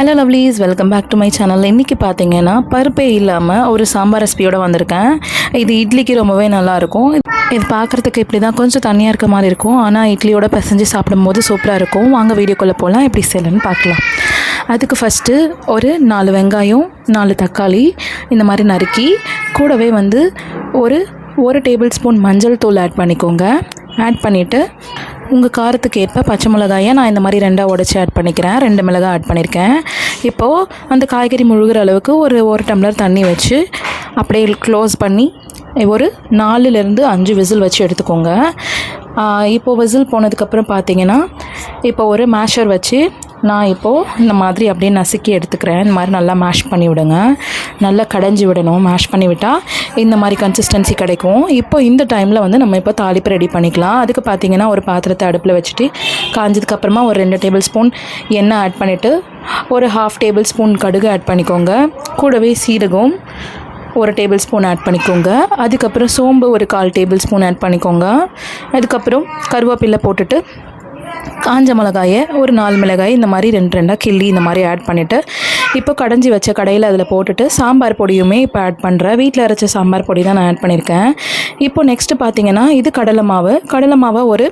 Hello lovelies, welcome back to my channel. இன்றைக்கி பார்த்தீங்கன்னா பருப்பே இல்லாமல் ஒரு சாம்பார் ரெசிபியோடு வந்திருக்கேன். இது இட்லிக்கு ரொம்பவே நல்லாயிருக்கும். இது பார்க்குறதுக்கு இப்படி தான் கொஞ்சம் தண்ணியாக இருக்க மாதிரி இருக்கும், ஆனால் இட்லியோட பிசைஞ்சு சாப்பிடும்போது சூப்பராக இருக்கும். வாங்க வீடியோக்குள்ளே போகலாம், எப்படி செய்யலன்னு பார்க்கலாம். அதுக்கு ஃபஸ்ட்டு ஒரு 4 வெங்காயம் 4 தக்காளி இந்த மாதிரி நறுக்கி கூடவே ஒரு டேபிள் ஸ்பூன் மஞ்சள் தூள் ஆட் பண்ணிக்கோங்க. ஆட் பண்ணிவிட்டு உங்கள் காரத்துக்கு ஏற்ப பச்சை மிளகாயை நான் இந்த மாதிரி 2 உடச்சி ஆட் பண்ணிக்கிறேன். 2 மிளகாய் ஆட் பண்ணியிருக்கேன். இப்போது அந்த காய்கறி முழுகிற அளவுக்கு ஒரு டம்ளர் தண்ணி வச்சு அப்படியே க்ளோஸ் பண்ணி ஒரு 4-5 விசில் வச்சு எடுத்துக்கோங்க. இப்போது விசில் போனதுக்கப்புறம் பார்த்தீங்கன்னா இப்போ ஒரு மேஷர் வச்சு நான் இப்போது இந்த மாதிரி அப்படியே நசுக்கி எடுத்துக்கிறேன். இந்த மாதிரி நல்லா மேஷ் பண்ணி விடுங்க, நல்லா கடைஞ்சி விடணும். மேஷ் பண்ணி விட்டால் இந்த மாதிரி கன்சிஸ்டன்சி கிடைக்கும். இப்போ இந்த டைமில் நம்ம இப்போ தாளிப்பு ரெடி பண்ணிக்கலாம். அதுக்கு பார்த்தீங்கன்னா ஒரு பாத்திரத்தை அடுப்பில் வச்சுட்டு காஞ்சதுக்கப்புறமா ஒரு 2 டேபிள் ஸ்பூன் எண்ணெய் ஆட் பண்ணிவிட்டு ஒரு 1/2 டேபிள் ஸ்பூன் கடுகு ஆட் பண்ணிக்கோங்க. கூடவே சீரகம் 1 டேபிள் ஸ்பூன் ஆட் பண்ணிக்கோங்க. அதுக்கப்புறம் சோம்பு ஒரு 1/4 டேபிள் ஸ்பூன் ஆட் பண்ணிக்கோங்க. அதுக்கப்புறம் கருவேப்பிலை போட்டுட்டு காஞ்ச மிளகாயை ஒரு 4 மிளகாய் இந்த மாதிரி 2 கிள்ளி இந்த மாதிரி ஆட் பண்ணிவிட்டு இப்போ கடைஞ்சி வச்ச கடையில் அதில் போட்டுட்டு சாம்பார் பொடியுமே இப்போ ஆட் பண்ணுறேன். வீட்டில் அரைச்ச சாம்பார் பொடி தான் நான் ஆட் பண்ணியிருக்கேன். இப்போ நெக்ஸ்ட்டு பார்த்தீங்கன்னா இது கடலை மாவை ஒரு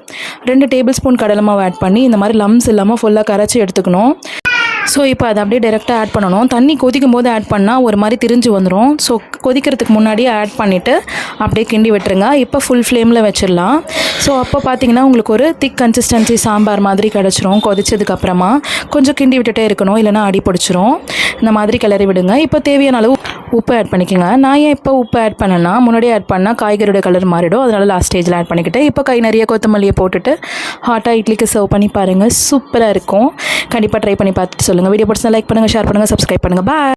2 டேபிள் ஸ்பூன் கடலை மாவு ஆட் பண்ணி இந்த மாதிரி லம்ஸ் இல்லாமல் ஃபுல்லாக கரைச்சி எடுத்துக்கணும். ஸோ இப்போ அதை அப்படியே டைரெக்டாக ஆட் பண்ணணும். தண்ணி கொதிக்கும் போது ஆட் பண்ணால் ஒரு மாதிரி திரிஞ்சு வந்துடும். ஸோ கொதிக்கிறதுக்கு முன்னாடியே ஆட் பண்ணிவிட்டு அப்படியே கிண்டி விட்டுருங்க. இப்போ ஃபுல் ஃப்ளேமில் வச்சிடலாம். ஸோ அப்போ பார்த்தீங்கன்னா உங்களுக்கு ஒரு திக் கன்சிஸ்டன்சி சாம்பார் மாதிரி கிடச்சிரும். கொதிச்சதுக்கப்புறமா கொஞ்சம் கிண்டி விட்டுட்டே இருக்கணும், இல்லைனா அடி பிடிச்சிரும். இந்த மாதிரி கிளறி விடுங்க. இப்போ தேவையான அளவு உப்பு ஆட் பண்ணிக்கோங்க. நான் ஏன் இப்போ உப்பு ஆட் பண்ணேன்னா முன்னாடியே ஆட் பண்ணால் காய்கறியோட கலர் மாறிடும், அதனால் லாஸ்ட் ஸ்டேஜில் ஆட் பண்ணிக்கிட்டு இப்போ கை நிறைய கொத்தமல்லியை போட்டுட்டு ஹாட்டாக இட்லிக்கு சர்வ் பண்ணி பாருங்கள். சூப்பராக இருக்கும். கண்டிப்பாக ட்ரை பண்ணி பார்த்துட்டு சொல்லுங்கள். வீடியோ பிடிச்சா லைக் பண்ணுங்கள், ஷேர் பண்ணுங்கள், சப்ஸ்கிரைப் பண்ணுங்கள். பாய்.